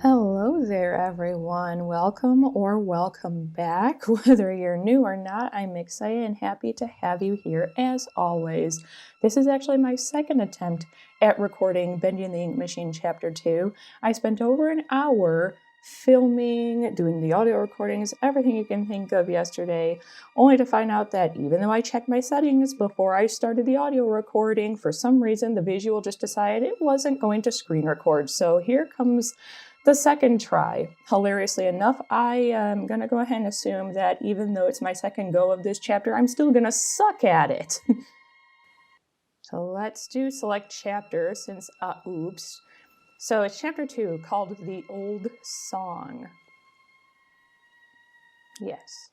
Hello there, everyone. Welcome or welcome back. Whether you're new or not, I'm excited and happy to have you here as always. This is actually my second attempt at recording Bendy and the Ink Machine Chapter 2. I spent over an hour filming, doing the audio recordings, everything you can think of yesterday, only to find out that even though I checked my settings before I started the audio recording, for some reason the visual just decided it wasn't going to screen record. So here comes the second try. Hilariously enough, I am going to go ahead and assume that even though it's my second go of this chapter, I'm still going to suck at it. So let's do select chapter since, oops. So it's chapter 2 called The Old Song. Yes.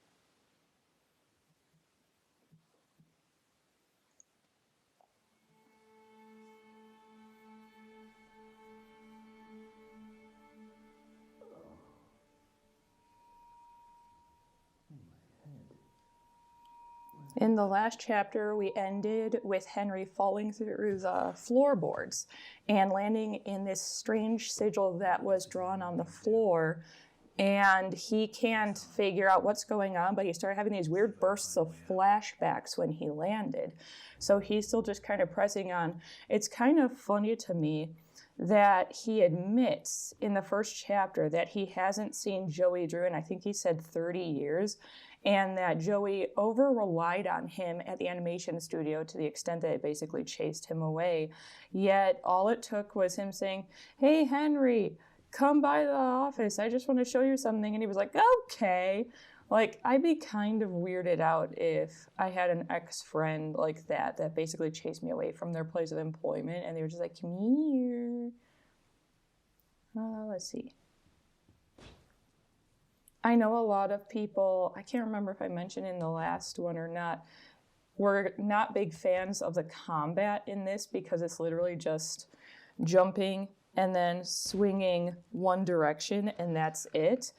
In the last chapter, we ended with Henry falling through the floorboards and landing in this strange sigil that was drawn on the floor. And he can't figure out what's going on, but he started having these weird bursts of flashbacks when he landed. So he's still just kind of pressing on. It's kind of funny to me that he admits in the first chapter that he hasn't seen Joey Drew in, I think he said 30 years, and that Joey over-relied on him at the animation studio to the extent that it basically chased him away. Yet all it took was him saying, "Hey, Henry, come by the office. I just want to show you something." And he was like, "Okay." Like, I'd be kind of weirded out if I had an ex-friend like that basically chased me away from their place of employment and they were just like, "Come here." Let's see. I know a lot of people, I can't remember if I mentioned in the last one or not, were not big fans of the combat in this because it's literally just jumping and then swinging one direction and that's it,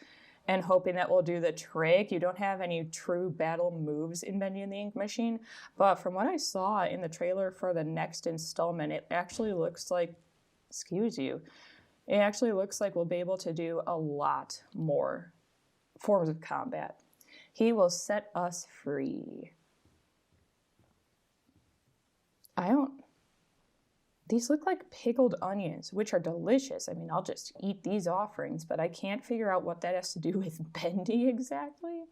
and hoping that will do the trick. You don't have any true battle moves in Bendy and the Ink Machine, but from what I saw in the trailer for the next installment, it actually looks like, it actually looks like we'll be able to do a lot more forms of combat. He will set us free. These look like pickled onions, which are delicious. I mean, I'll just eat these offerings, but I can't figure out what that has to do with Bendy exactly.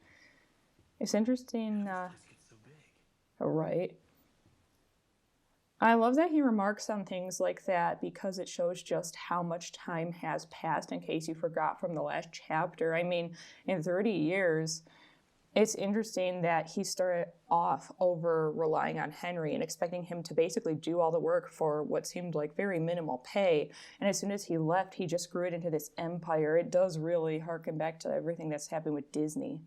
It's interesting. Right. I love that he remarks on things like that because it shows just how much time has passed, in case you forgot from the last chapter. I mean, in 30 years, it's interesting that he started off over relying on Henry and expecting him to basically do all the work for what seemed like very minimal pay. And as soon as he left, he just grew it into this empire. It does really harken back to everything that's happened with Disney.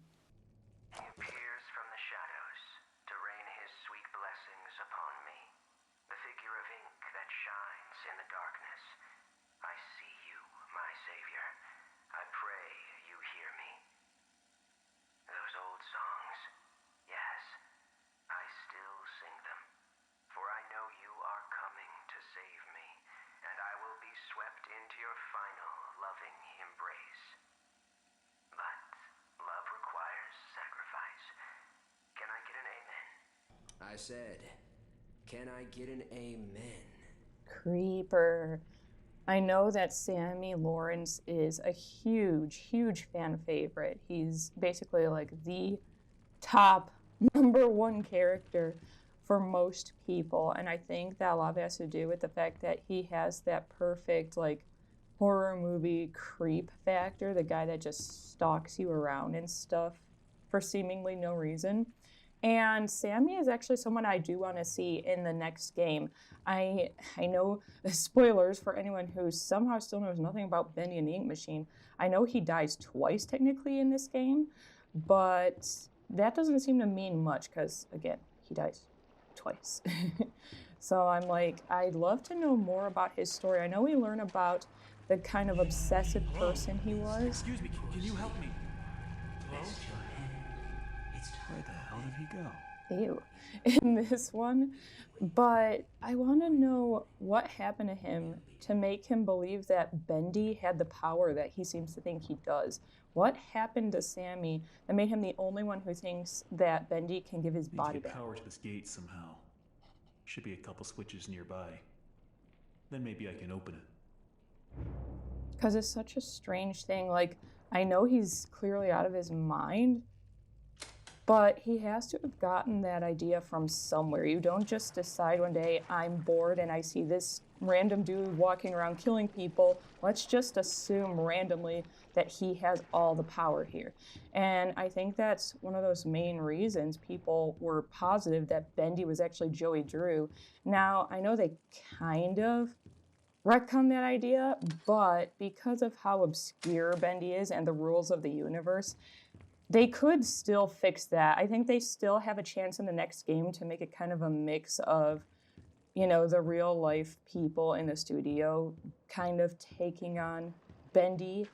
Appears from the shadows to rain his sweet blessings upon me, the figure of ink that shines in the darkness. I see you, my Savior. I pray you hear me. Those old songs, yes, I still sing them, for I know you are coming to save me, and I will be swept into your final loving embrace. But love requires sacrifice. Can I get an amen? I said, can I get an amen? Creeper. I know that Sammy Lawrence is a huge, huge fan favorite. He's basically like the top #1 character for most people. And I think that a lot of it has to do with the fact that he has that perfect, like, horror movie creep factor, the guy that just stalks you around and stuff for seemingly no reason. And Sammy is actually someone I do want to see in the next game. I know, spoilers for anyone who somehow still knows nothing about Bendy and the Ink Machine. I know he dies twice technically in this game, but that doesn't seem to mean much because, again, he dies twice. So I'm like, I'd love to know more about his story. I know we learn about the kind of obsessive person he was. Excuse me, can you help me? Hello? Rest your head. It's time. Where the hell did he go? ew, in this one. But I want to know what happened to him to make him believe that Bendy had the power that he seems to think he does. What happened to Sammy that made him the only one who thinks that Bendy can give his Need to body get back? power to this gate somehow. Should be a couple switches nearby. Then maybe I can open it. Because it's such a strange thing. Like, I know he's clearly out of his mind, but he has to have gotten that idea from somewhere. You don't just decide one day, I'm bored and I see this random dude walking around killing people. Let's just assume randomly that he has all the power here. And I think that's one of those main reasons people were positive that Bendy was actually Joey Drew. Now, I know they kind of retcon that idea, but because of how obscure Bendy is and the rules of the universe, they could still fix that. I think they still have a chance in the next game to make it kind of a mix of, you know, the real life people in the studio kind of taking on Bendy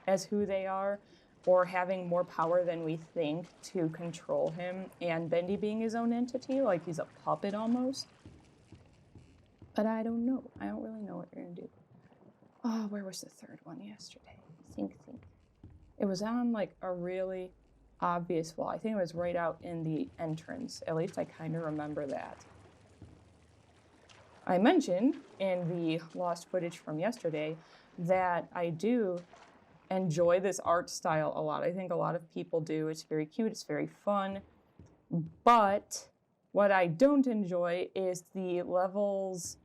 as who they are, or having more power than we think to control him, and Bendy being his own entity, like he's a puppet almost. But I don't know. I don't really know what you're gonna do. Oh, where was the third one yesterday? Think. It was on like a really obvious wall. I think it was right out in the entrance. At least I kind of remember that. I mentioned in the lost footage from yesterday that I do enjoy this art style a lot. I think a lot of people do. It's very cute, it's very fun. But what I don't enjoy is the levels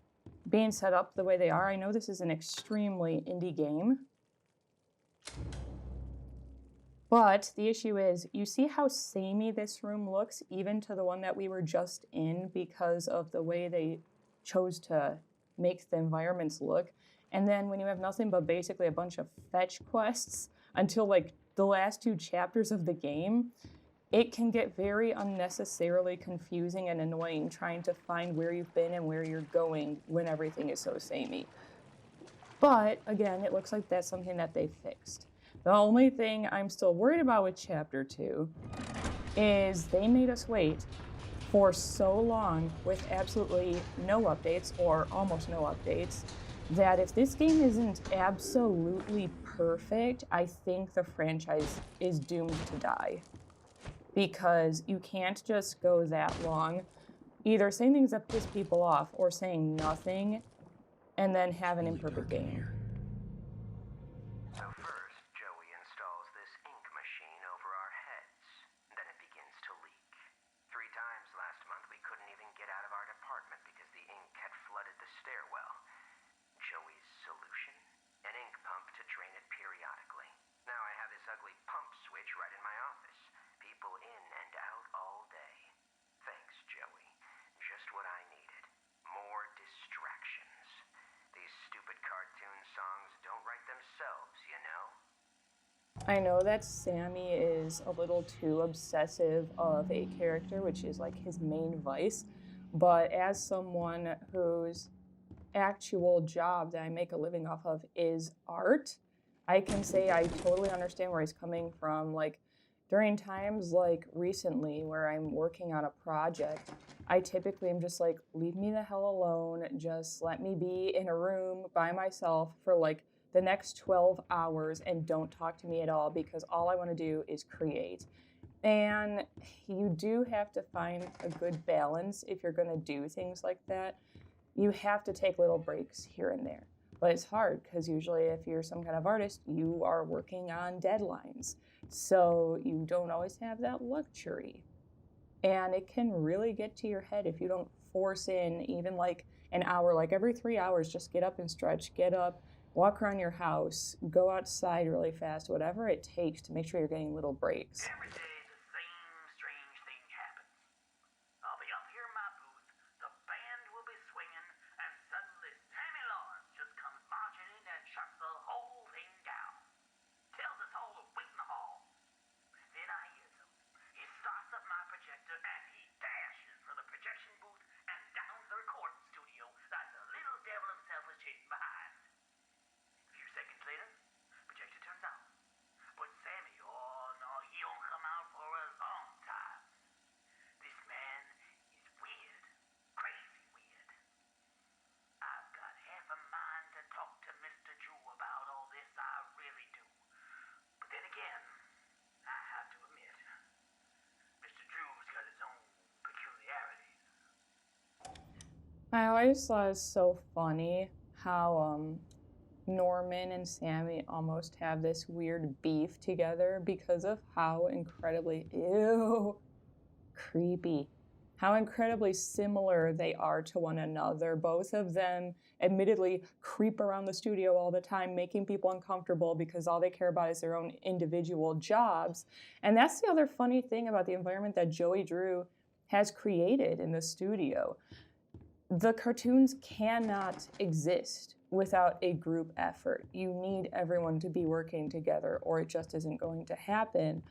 being set up the way they are. I know this is an extremely indie game, but the issue is, you see how samey this room looks, even to the one that we were just in, because of the way they chose to make the environments look. And then when you have nothing but basically a bunch of fetch quests until like the last 2 chapters of the game, it can get very unnecessarily confusing and annoying trying to find where you've been and where you're going when everything is so samey. But again, it looks like that's something that they fixed. The only thing I'm still worried about with Chapter 2 is they made us wait for so long with absolutely no updates, or almost no updates, that if this game isn't absolutely perfect, I think the franchise is doomed to die. Because you can't just go that long either saying things that piss people off or saying nothing and then have an imperfect game. So first, Joey installs this ink machine over our heads. Then it begins to leak. 3 times last month we couldn't even get out of our department because the ink had flooded the stairwell. Joey's solution? An ink pump to drain it periodically. Now I have this ugly pump switch right in my office. People in and out all day. Thanks, Joey. Just what I needed. More distractions. These stupid cartoon songs don't write themselves, you know? I know that Sammy is a little too obsessive of a character, which is like his main vice, but as someone whose actual job that I make a living off of is art, I can say I totally understand where he's coming from. Like, during times like recently where I'm working on a project, I typically am just like, leave me the hell alone. Just let me be in a room by myself for like the next 12 hours and don't talk to me at all, because all I want to do is create. And you do have to find a good balance if you're going to do things like that. You have to take little breaks here and there. But it's hard because usually if you're some kind of artist, you are working on deadlines. So you don't always have that luxury. And it can really get to your head if you don't force in even like an hour, like every 3 hours, just get up and stretch, get up, walk around your house, go outside really fast, whatever it takes to make sure you're getting little breaks. Every day the same strange thing happens. I'll be up here in my booth, the band will be swinging, and suddenly Sammy Lawrence just comes marching in and shuts the whole thing down. Tells us all to wait in the hall. Then I hears him. He starts up my projector and he dashes for the projection booth and down to the recording studio like the little devil himself was chasing behind. A few seconds later, projector turns on. But Sammy, oh no, he don't come out I always thought it was so funny how Norman and Sammy almost have this weird beef together because of how incredibly creepy, how incredibly similar they are to one another. Both of them admittedly creep around the studio all the time, making people uncomfortable because all they care about is their own individual jobs. And that's the other funny thing about the environment that Joey Drew has created in the studio. The cartoons cannot exist without a group effort. You need everyone to be working together or it just isn't going to happen.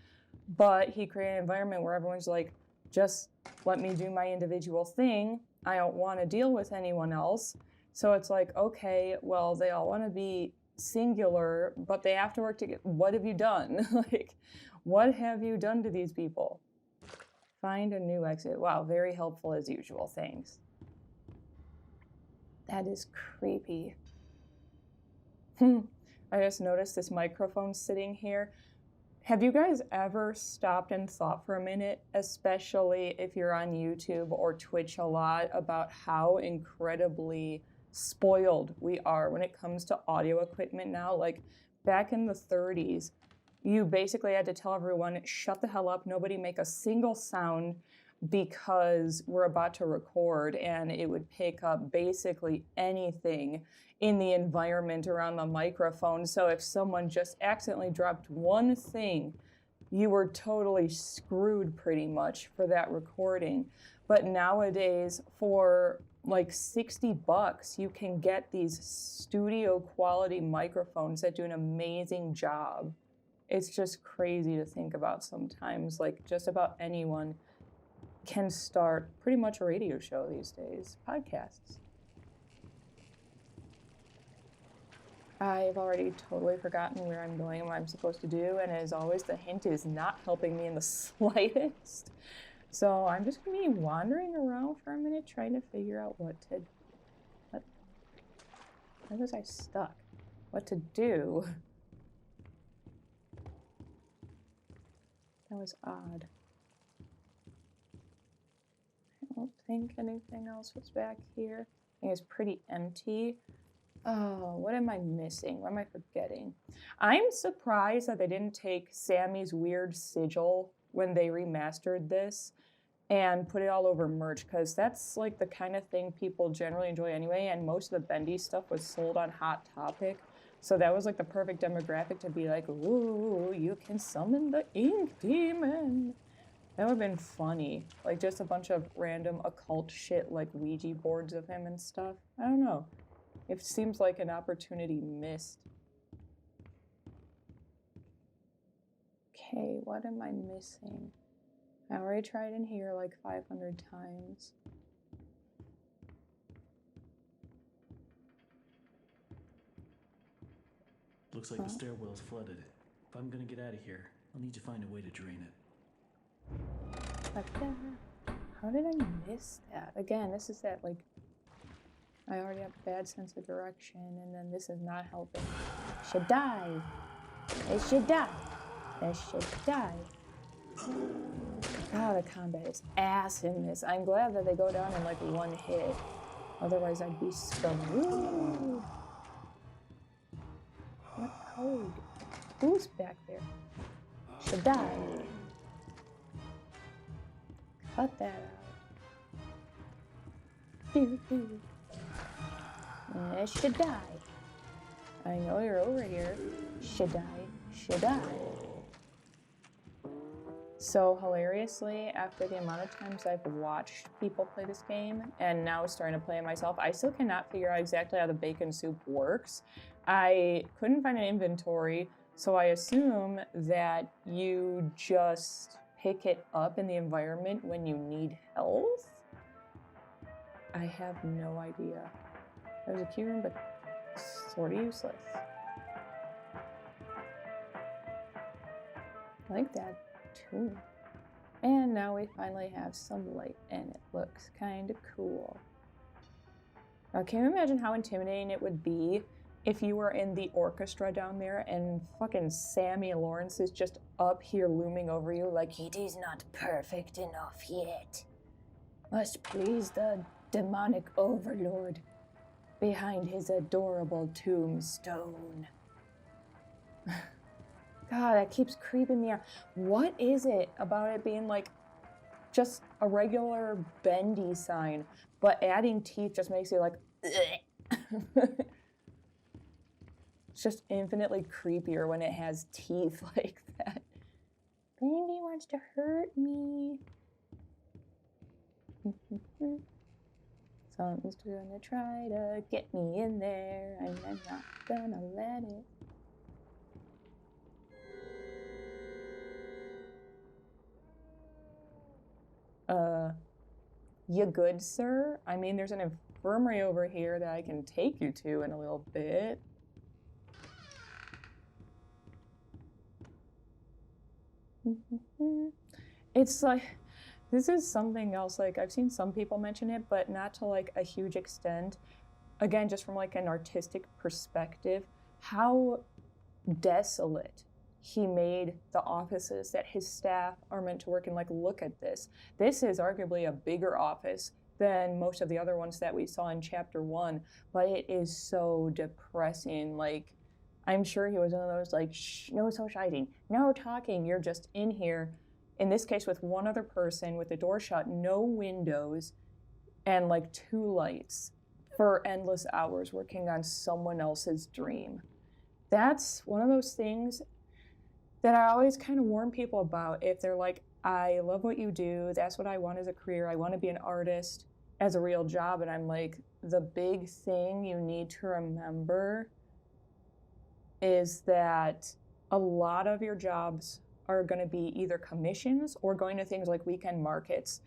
But he created an environment where everyone's like, just let me do my individual thing. I don't want to deal with anyone else. So it's like, okay, well, they all want to be singular, but they have to work together. What have you done? Like, what have you done to these people? Find a new exit. Wow, very helpful as usual. Thanks. That is creepy. I just noticed this microphone sitting here. Have you guys ever stopped and thought for a minute, especially if you're on YouTube or Twitch a lot, about how incredibly spoiled we are when it comes to audio equipment now? Like back in the 30s, you basically had to tell everyone, shut the hell up, nobody make a single sound because we're about to record, and it would pick up basically anything in the environment around the microphone. So if someone just accidentally dropped one thing, you were totally screwed pretty much for that recording. But nowadays, for like $60, you can get these studio quality microphones that do an amazing job. It's just crazy to think about sometimes. Like just about anyone can start pretty much a radio show these days, podcasts. I've already totally forgotten where I'm going and what I'm supposed to do, and as always, the hint is not helping me in the slightest. So I'm just gonna be wandering around for a minute trying to figure out what was I stuck? What to do? That was odd. I don't think anything else was back here. I think it's pretty empty. Oh, what am I missing? What am I forgetting? I'm surprised that they didn't take Sammy's weird sigil when they remastered this and put it all over merch, because that's like the kind of thing people generally enjoy anyway, and most of the Bendy stuff was sold on Hot Topic. So that was like the perfect demographic to be like, ooh, you can summon the ink demon. That would have been funny. Like just a bunch of random occult shit like Ouija boards of him and stuff. I don't know. It seems like an opportunity missed. Okay, what am I missing? I already tried in here like 500 times. Looks like the stairwell's flooded. If I'm gonna get out of here, I'll need to find a way to drain it. What the? How did I miss that? Again, this is that like, I already have a bad sense of direction, and then this is not helping. Should die. They should die. They should die. God, the combat is ass in this. I'm glad that they go down in like one hit. Otherwise, I'd be screwed. What code? Who's back there? Should die. Cut that out. Doo-doo. Should die. I know you're over here. Should die. So hilariously, after the amount of times I've watched people play this game and now starting to play it myself, I still cannot figure out exactly how the bacon soup works. I couldn't find an inventory, so I assume that you just pick it up in the environment when you need health? I have no idea. There's a key room, but sort of useless. I like that too. And now we finally have some light, and it looks kind of cool. Now, can you imagine how intimidating it would be if you were in the orchestra down there and fucking Sammy Lawrence is just up here looming over you like, it is not perfect enough yet. Must please the demonic overlord behind his adorable tombstone. God, that keeps creeping me out. What is it about it being like just a regular Bendy sign, but adding teeth just makes you like, it's just infinitely creepier when it has teeth like that. Bendy wants to hurt me. Something's gonna try to get me in there, and I'm not gonna let it. You good, sir? I mean, there's an infirmary over here that I can take you to in a little bit. It's like, this is something else, like, I've seen some people mention it, but not to, like, a huge extent. Again, just from, like, an artistic perspective, how desolate he made the offices that his staff are meant to work in. Like, look at this. This is arguably a bigger office than most of the other ones that we saw in chapter 1, but it is so depressing. Like, I'm sure he was one of those, like, shh, no socializing, no talking, you're just in here, in this case with one other person, with the door shut, no windows, and like 2 lights for endless hours working on someone else's dream. That's one of those things that I always kind of warn people about. If they're like, I love what you do, that's what I want as a career, I want to be an artist as a real job, and I'm like, the big thing you need to remember is that a lot of your jobs are going to be either commissions or going to things like weekend markets.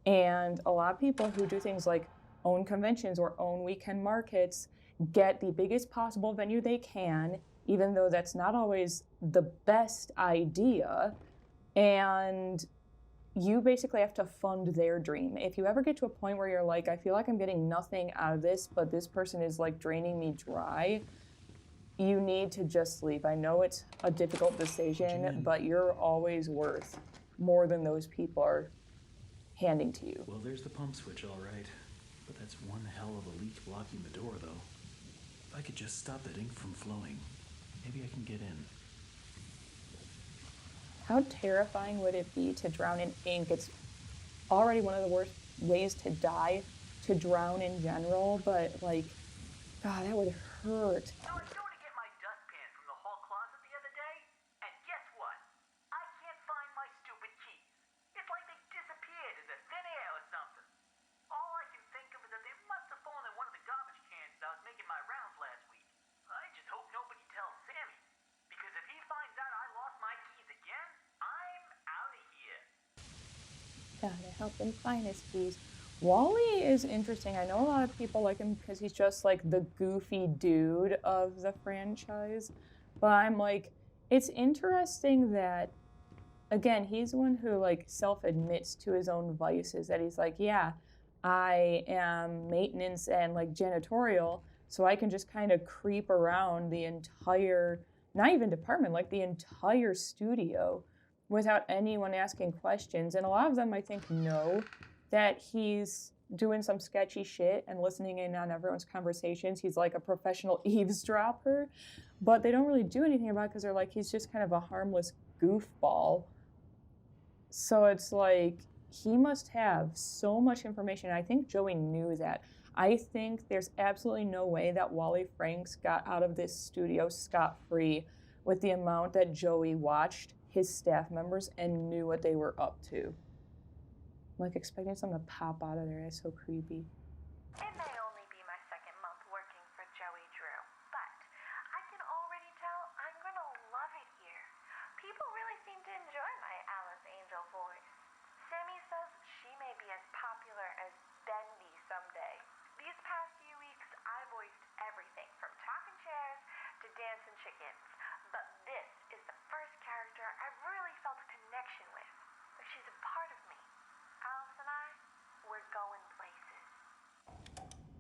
And a lot of people who do things like own conventions or own weekend markets get the biggest possible venue they can, even though that's not always the best idea. And you basically have to fund their dream. If you ever get to a point where you're like, I feel like I'm getting nothing out of this, but this person is like draining me dry, you need to just leave. I know it's a difficult decision, but you're always worth more than those people are handing to you. Well, there's the pump switch, all right. But that's one hell of a leak blocking the door, though. If I could just stop that ink from flowing, maybe I can get in. How terrifying would it be to drown in ink? It's already one of the worst ways to die, to drown in general, but like, God, that would hurt. So I was going to get my dustpan from the hall closet the other day, and guess what? I can't find my stupid keys. It's like they disappeared into thin air or something. All I can think of is that they must have fallen in one of the garbage cans as I was making my rounds last week. I just hope nobody tells Sammy, because if he finds out I lost my keys again, I'm out of here. Gotta help him find his keys. Wally is interesting. I know a lot of people like him because he's just like the goofy dude of the franchise. But I'm like, it's interesting that, again, he's the one who like self-admits to his own vices, that he's like, yeah, I am maintenance and like janitorial, so I can just kind of creep around the entire, not even department, like the entire studio without anyone asking questions. And a lot of them, I think, know that he's doing some sketchy shit and listening in on everyone's conversations. He's like a professional eavesdropper, but they don't really do anything about it because they're like, he's just kind of a harmless goofball. So it's like, he must have so much information. I think Joey knew that. I think there's absolutely no way that Wally Franks got out of this studio scot-free with the amount that Joey watched his staff members and knew what they were up to. Like expecting something to pop out of there. That's so creepy. It may only be my second month working for Joey Drew, but I can already tell I'm gonna love it here. People really seem to enjoy my Alice Angel voice. Sammy says she may be as popular as Bendy someday. These past few weeks, I voiced everything from talking chairs to dancing chickens, but this is the first character I've really felt a connection with. Like she's a part of me. Alice and I, we're going places.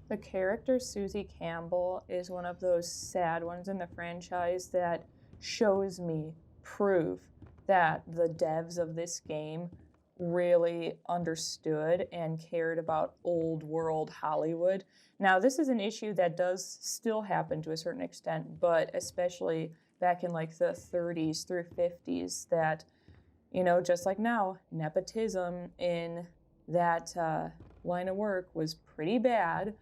The character Susie Campbell is one of those sad ones in the franchise that shows me proof that the devs of this game really understood and cared about old world Hollywood. Now, this is an issue that does still happen to a certain extent, but especially back in like the 30s through 50s, that, you know, just like now, nepotism in that line of work was pretty bad.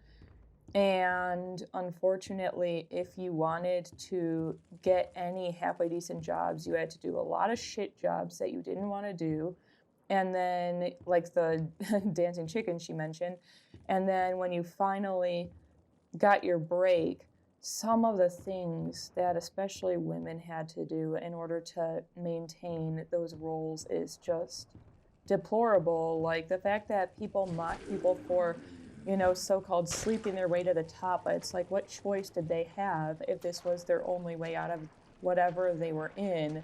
And unfortunately, if you wanted to get any halfway decent jobs, you had to do a lot of shit jobs that you didn't want to do. And then, like the dancing chicken she mentioned, and then when you finally got your break, some of the things that especially women had to do in order to maintain those roles is just deplorable. Like the fact that people mock people for, you know, so-called sleeping their way to the top. But it's like, what choice did they have if this was their only way out of whatever they were in?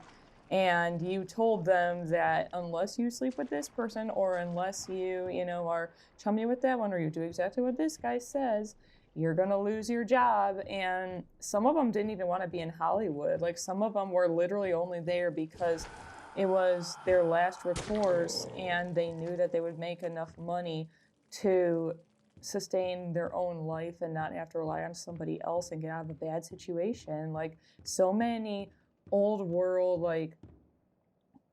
And you told them that unless you sleep with this person, or unless you, you know, are chummy with that one, or you do exactly what this guy says, you're going to lose your job. And some of them didn't even want to be in Hollywood. Like some of them were literally only there because it was their last recourse, and they knew that they would make enough money to sustain their own life and not have to rely on somebody else and get out of a bad situation. Like so many old world, like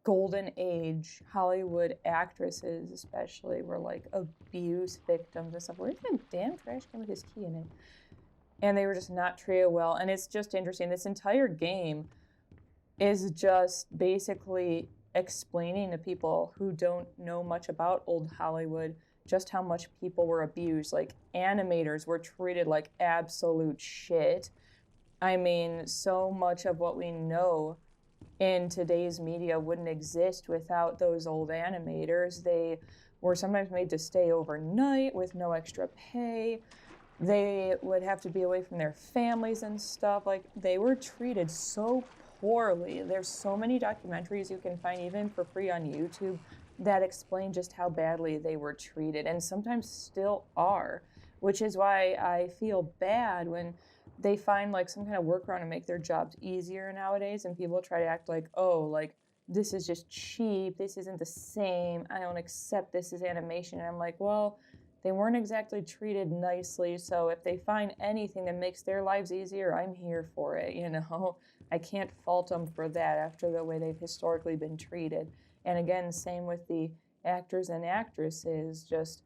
golden age Hollywood actresses especially were like abuse victims and stuff. Where's that damn trash can with his key in it? And they were just not treated well. And it's just interesting. This entire game is just basically explaining to people who don't know much about old Hollywood just how much people were abused. Like animators were treated like absolute shit. I mean, so much of what we know in today's media wouldn't exist without those old animators. They were sometimes made to stay overnight with no extra pay. They would have to be away from their families and stuff. Like, they were treated so poorly. There's so many documentaries you can find, even for free on YouTube, that explain just how badly they were treated, and sometimes still are, which is why I feel bad when they find like some kind of workaround to make their jobs easier nowadays, and people try to act like, oh, like this is just cheap, this isn't the same, I don't accept this as animation. And I'm like, well, they weren't exactly treated nicely, so if they find anything that makes their lives easier, I'm here for it, you know? I can't fault them for that after the way they've historically been treated. And again, same with the actors and actresses, just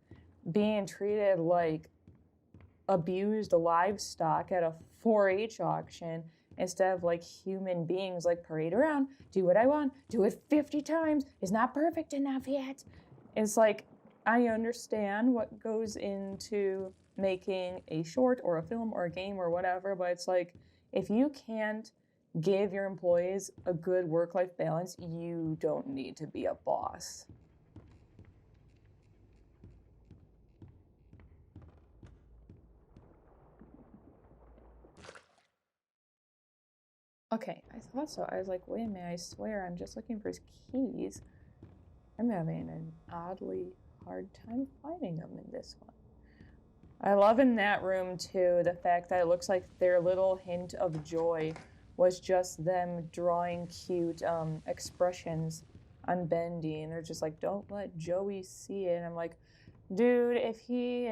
being treated like abused livestock at a 4-H auction instead of like human beings, like parade around, do what I want, do it 50 times, it's not perfect enough yet. It's like, I understand what goes into making a short or a film or a game or whatever, but it's like, if you can't give your employees a good work-life balance, you don't need to be a boss. Okay, I thought so. I was like, wait a minute, I swear I'm just looking for his keys. I'm having an oddly hard time finding them in this one. I love in that room too the fact that it looks like their little hint of joy was just them drawing cute expressions on Bendy, and they're just like, don't let Joey see it. And I'm like, dude, if he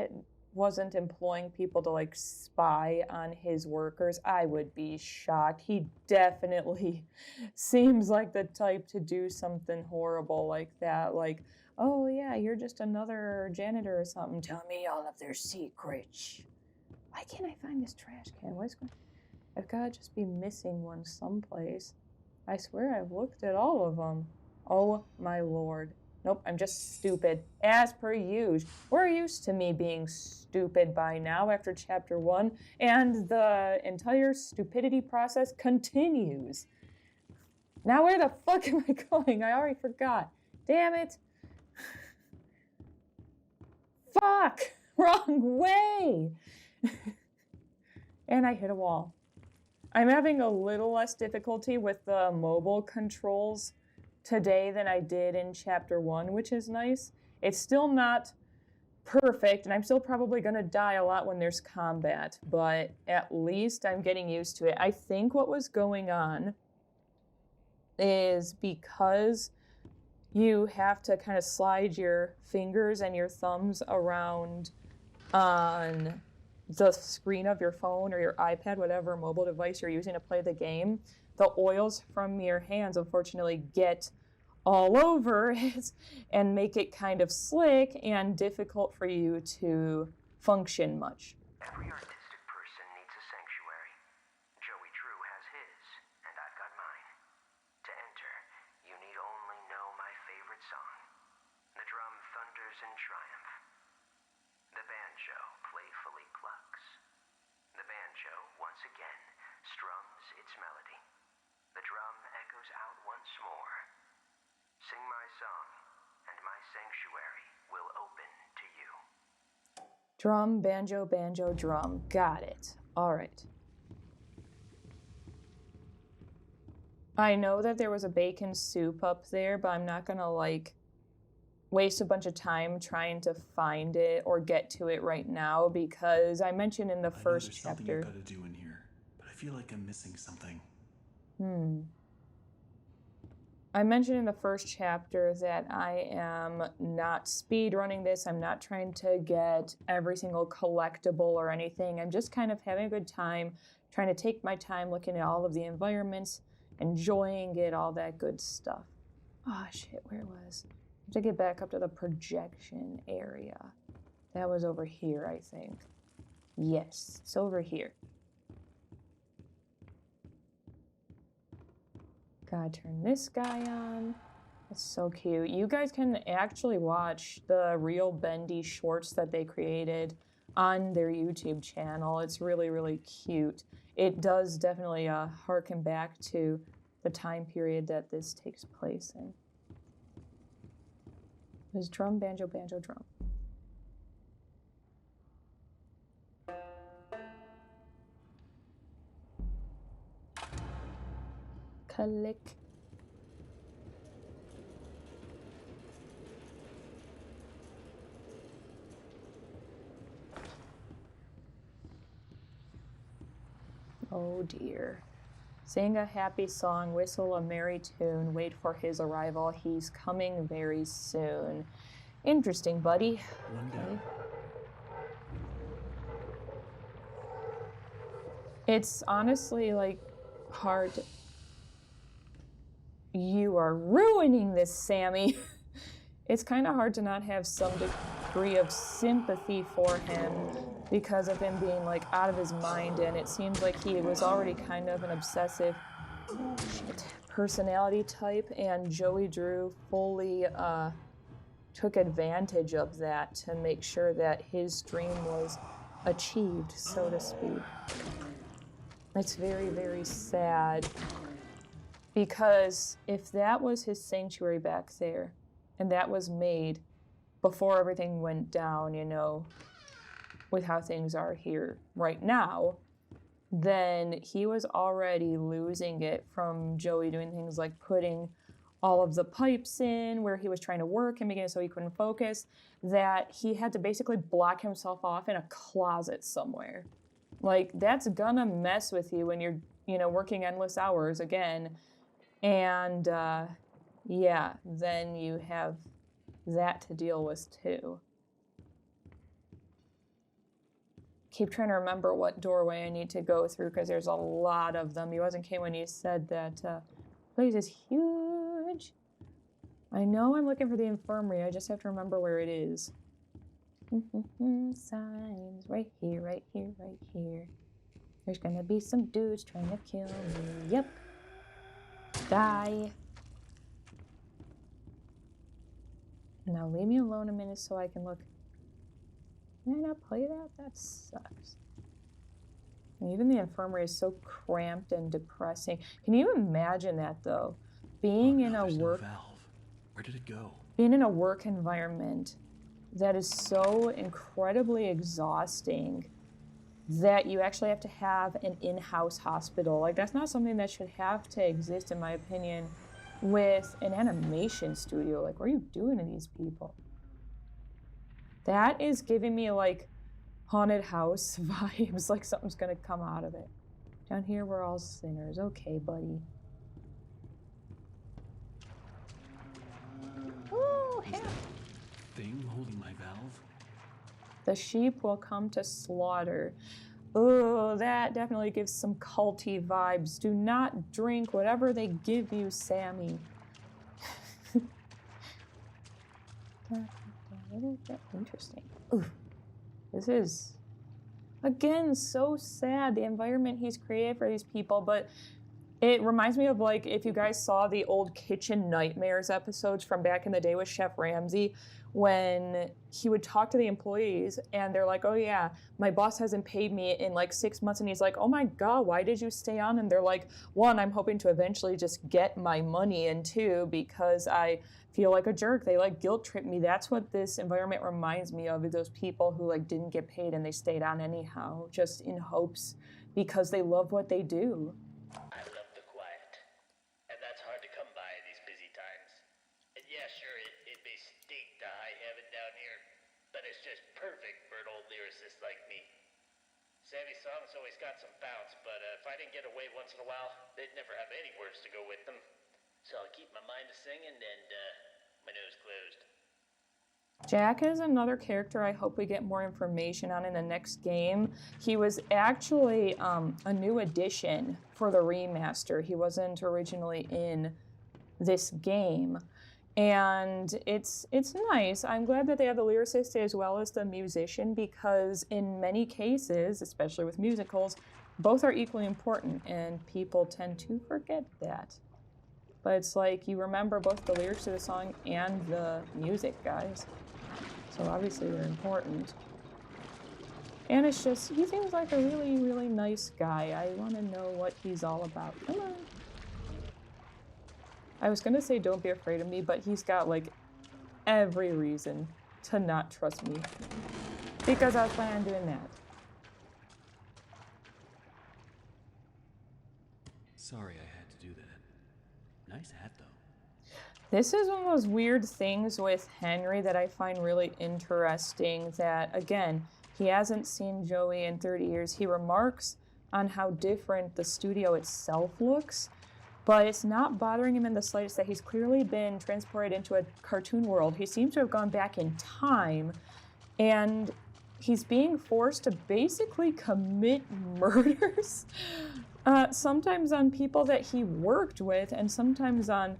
wasn't employing people to like spy on his workers, I would be shocked. He definitely seems like the type to do something horrible like that. Like, oh yeah, you're just another janitor or something. Tell me all of their secrets. Why can't I find this trash can? What is going on? I've got to just be missing one someplace. I swear I've looked at all of them. Oh my lord. Nope, I'm just stupid. As per usual. We're used to me being stupid by now after chapter 1, and the entire stupidity process continues. Now where the fuck am I going? I already forgot. Damn it. Fuck! Wrong way! And I hit a wall. I'm having a little less difficulty with the mobile controls today than I did in chapter 1, which is nice. It's still not perfect, and I'm still probably going to die a lot when there's combat, but at least I'm getting used to it. I think what was going on is because you have to kind of slide your fingers and your thumbs around on the screen of your phone or your iPad, whatever mobile device you're using to play the game. The oils from your hands, unfortunately, get all over it and make it kind of slick and difficult for you to function much. Every artistic person needs a sanctuary. Joey Drew has his, and I've got mine. To enter, you need only know my favorite song. The drum thunders in triumph. The banjo playfully clucks. The banjo once again strums its melody. The drum echoes out once more. Sing my song, and my sanctuary will open to you. Drum, banjo, banjo, drum. Got it. All right. I know that there was a bacon soup up there, but I'm not gonna waste a bunch of time trying to find it or get to it right now because I mentioned in the first there's something chapter. I've got to do in here, but I feel like I'm missing something. I mentioned in the first chapter that I am not speed running this. I'm not trying to get every single collectible or anything. I'm just kind of having a good time, trying to take my time looking at all of the environments, enjoying it, all that good stuff. Oh shit, where was? I have to get back up to the projection area. That was over here, I think. Yes, it's over here. Gotta turn this guy on. That's so cute. You guys can actually watch the real Bendy shorts that they created on their YouTube channel. It's really, really cute. It does definitely harken back to the time period that this takes place in. It was drum, banjo, banjo, drum. Click. Oh dear. Sing a happy song, whistle a merry tune, wait for his arrival, he's coming very soon. Interesting, buddy. One down. It's honestly hard. You are ruining this, Sammy. It's kind of hard to not have some degree of sympathy for him because of him being out of his mind, and it seems like he was already kind of an obsessive personality type, and Joey Drew fully took advantage of that to make sure that his dream was achieved, so to speak. It's very, very sad. Because if that was his sanctuary back there, and that was made before everything went down, with how things are here right now, then he was already losing it from Joey doing things like putting all of the pipes in where he was trying to work and making it so he couldn't focus, that he had to basically block himself off in a closet somewhere. That's gonna mess with you when you're, working endless hours again. And yeah, then you have that to deal with too. Keep trying to remember what doorway I need to go through because there's a lot of them. You wasn't kidding when you said that place is huge. I know I'm looking for the infirmary. I just have to remember where it is. Signs right here, right here, right here. There's gonna be some dudes trying to kill me. Yep. Die. Now leave me alone a minute so I can look. Can I not play that? That sucks. And even the infirmary is so cramped and depressing. Can you imagine that though? Being in a there's work no valve. Where did it go? being in a work environment that is so incredibly exhausting that you actually have to have an in-house hospital. That's not something that should have to exist, in my opinion, with an animation studio. What are you doing to these people? That is giving me haunted house vibes, something's gonna come out of it. Down here we're all sinners. Okay, buddy. Is that thing holding my valve? The sheep will come to slaughter. Oh, that definitely gives some culty vibes. Do not drink whatever they give you, Sammy. Interesting. Ooh, this is, again, so sad, the environment he's created for these people, but it reminds me of, like, if you guys saw the old Kitchen Nightmares episodes from back in the day with Chef Ramsay, when he would talk to the employees and they're like, oh yeah, my boss hasn't paid me in like 6 months, and he's like, oh my god, why did you stay on? And they're like, one, I'm hoping to eventually just get my money, and two, because I feel like a jerk, they like guilt trip me. That's what this environment reminds me of, is those people who like didn't get paid and they stayed on anyhow, just in hopes because they love what they do. I love the quiet, and that's hard to come by in these busy times. And yeah, sure, it may stink to high heaven down here, but it's just perfect for an old lyricist like me. Sammy's songs always got some bounce, but if I didn't get away once in a while, they'd never have any words to go with them. So I'll keep my mind to singing and my nose closed. Jack is another character I hope we get more information on in the next game. He was actually a new addition for the remaster. He wasn't originally in this game. And it's nice. I'm glad that they have the lyricist as well as the musician, because in many cases, especially with musicals, both are equally important, and people tend to forget that. But it's like, you remember both the lyrics to the song and the music, guys. So obviously they're important. And it's just, he seems like a really, really nice guy. I want to know what he's all about. Come on. I was going to say don't be afraid of me, but he's got like every reason to not trust me, because I was planning on doing that. Sorry I had to do that. Nice hat, though. This is one of those weird things with Henry that I find really interesting, that, again, he hasn't seen Joey in 30 years. He remarks on how different the studio itself looks, but it's not bothering him in the slightest that he's clearly been transported into a cartoon world. He seems to have gone back in time, and he's being forced to basically commit murders, sometimes on people that he worked with, and sometimes on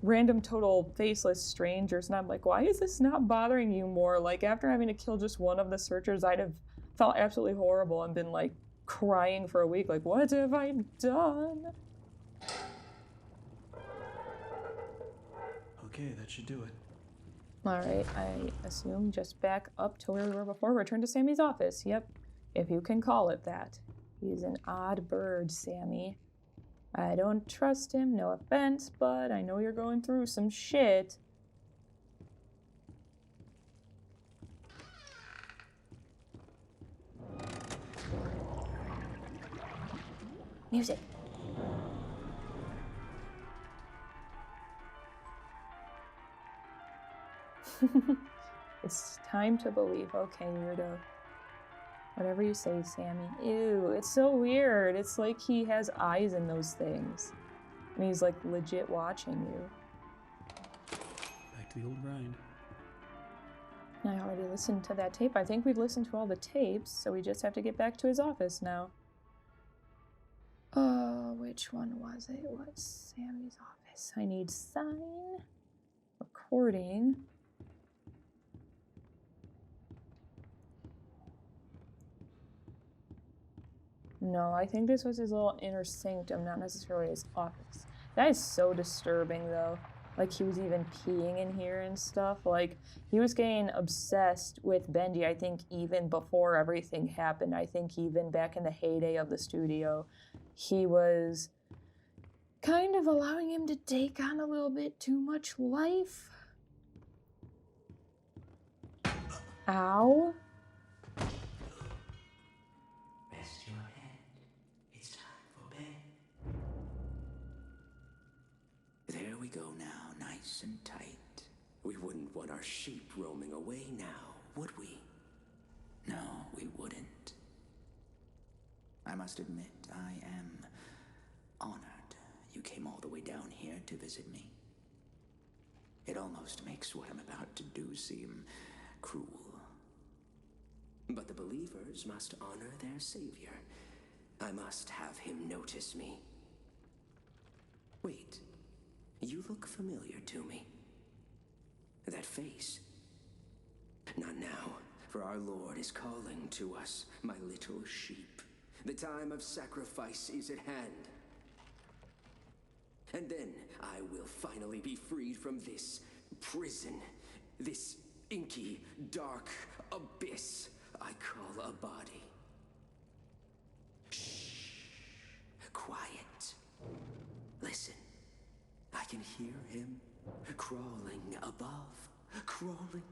random total faceless strangers. And I'm like, why is this not bothering you more? Like, after having to kill just one of the searchers, I'd have felt absolutely horrible and been like crying for a week, like, what have I done? Okay, that should do it. Alright, I assume just back up to where we were before. Return to Sammy's office. Yep, if you can call it that. He's an odd bird, Sammy. I don't trust him, no offense, but I know you're going through some shit. Music. It's time to believe. Okay, weirdo. Whatever you say, Sammy. Ew, it's so weird. It's like he has eyes in those things. And he's like legit watching you. Back to the old grind. I already listened to that tape. I think we've listened to all the tapes, so we just have to get back to his office now. Which one was it? It was Sammy's office. I need sign. Recording. No, I think this was his little inner sanctum, not necessarily his office. That is so disturbing, though. Like, he was even peeing in here and stuff. Like, he was getting obsessed with Bendy, I think, even before everything happened. I think even back in the heyday of the studio, he was kind of allowing him to take on a little bit too much life. Ow. Rest your head. It's time for bed. There we go now, nice and tight. We wouldn't want our sheep roaming away now, would we? No, we wouldn't. I must admit, I am honored you came all the way down here to visit me. It almost makes what I'm about to do seem cruel. But the believers must honor their savior. I must have him notice me. Wait, you look familiar to me. That face. Not now, for our Lord is calling to us, my little sheep. The time of sacrifice is at hand. And then I will finally be freed from this prison, this inky, dark abyss I call a body. Shh. Quiet. Listen. I can hear him crawling above. Crawling.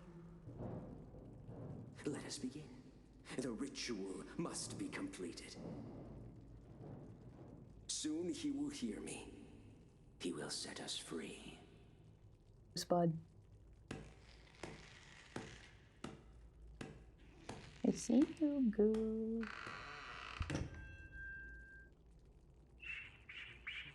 Let us begin. The ritual must be completed. Soon he will hear me. He will set us free. Bud. I see you go.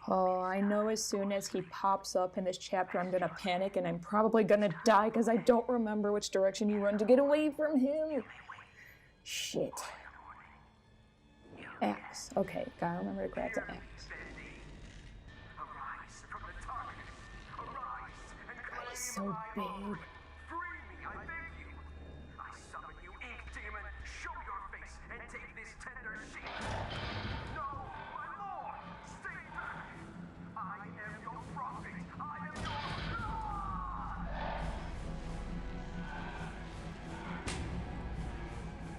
Oh, I know as soon as he pops up in this chapter, I'm gonna panic and I'm probably gonna die because I don't remember which direction you run to get away from him. Shit. Axe. Okay, gotta remember to grab the axe. God, he's so big. Free me, I beg you. I summon you, ink demon. Show your face and take this tender sheep. No, my lord, stay back. I am your prophet. I am your God.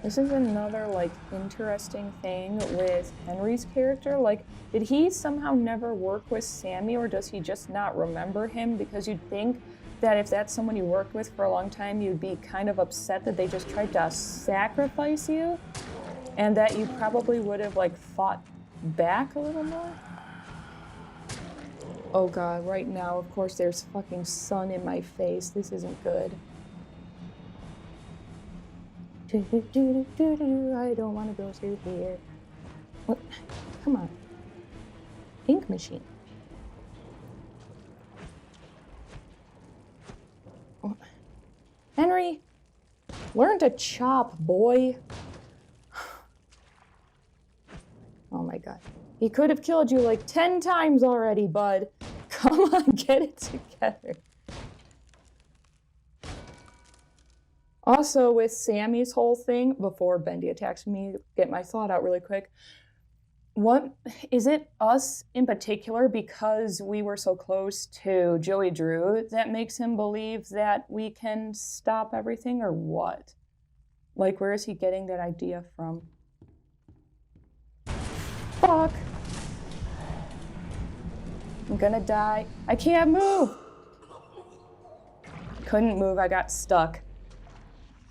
This is another, like, interesting thing with Henry's character. Like, did he somehow never work with Sammy, or does he just not remember him? Because you'd think that if that's someone you worked with for a long time, you'd be kind of upset that they just tried to sacrifice you, and that you probably would have, like, fought back a little more. Oh god, right now, of course, there's fucking sun in my face. This isn't good. I don't want to go through here. What? Come on. Ink machine. Oh. Henry, learn to chop, boy. Oh my god. He could have killed you like 10 times already, bud. Come on, get it together. Also, with Sammy's whole thing, before Bendy attacks me, get my thought out really quick. What is it, us in particular, because we were so close to Joey Drew, that makes him believe that we can stop everything, or what? Like, where is he getting that idea from? Fuck. I'm gonna die. I can't move. Couldn't move, I got stuck.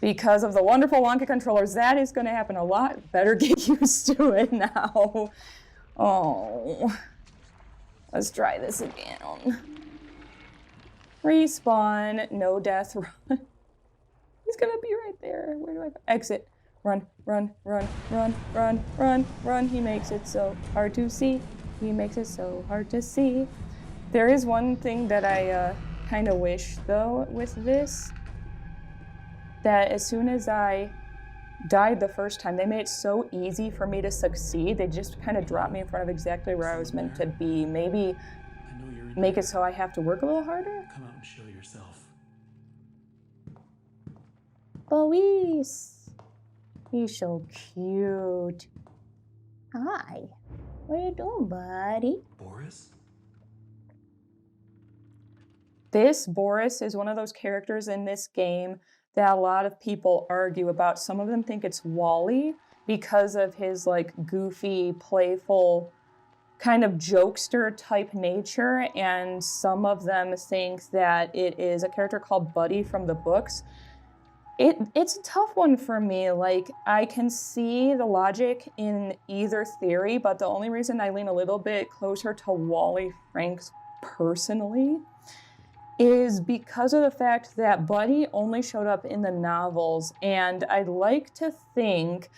Because of the wonderful Wonka controllers, that is going to happen a lot. Better get used to it now. Oh. Let's try this again. Respawn. No death. Run. He's going to be right there. Where do I go? Exit. Run, run, run, run, run, run, run. He makes it so hard to see. He makes it so hard to see. There is one thing that I kind of wish, though, with this. That as soon as I died the first time, they made it so easy for me to succeed. They just kind of dropped me in front of exactly where I was meant to be. Maybe make it so I have to work a little harder? Come out and show yourself. Boris! He's so cute. Hi. What are you doing, buddy? Boris? This Boris is one of those characters in this game that a lot of people argue about. Some of them think it's Wally because of his like goofy, playful, kind of jokester type nature, and some of them think that it is a character called Buddy from the books. It's a tough one for me. Like, I can see the logic in either theory, but the only reason I lean a little bit closer to Wally Franks personally is because of the fact that Buddy only showed up in the novels, and I'd like to think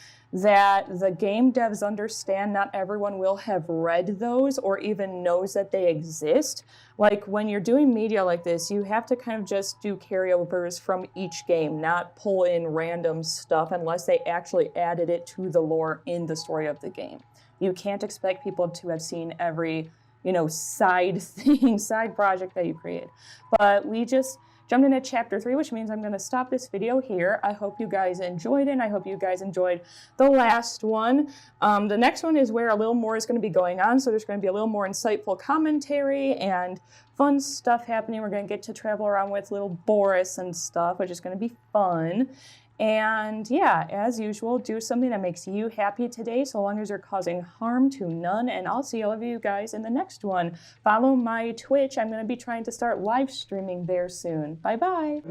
that the game devs understand not everyone will have read those or even knows that they exist. Like when you're doing media like this, you have to kind of just do carryovers from each game, not pull in random stuff unless they actually added it to the lore in the story of the game. You can't expect people to have seen every, side thing, side project that you create. But we just jumped into chapter 3, which means I'm going to stop this video here. I hope you guys enjoyed it, and I hope you guys enjoyed the last one. The next one is where a little more is going to be going on, so there's going to be a little more insightful commentary and fun stuff happening. We're going to get to travel around with little Boris and stuff, which is going to be fun. And yeah, as usual, do something that makes you happy today, so long as you're causing harm to none. And I'll see all of you guys in the next one. Follow my Twitch. I'm going to be trying to start live streaming there soon. Bye-bye.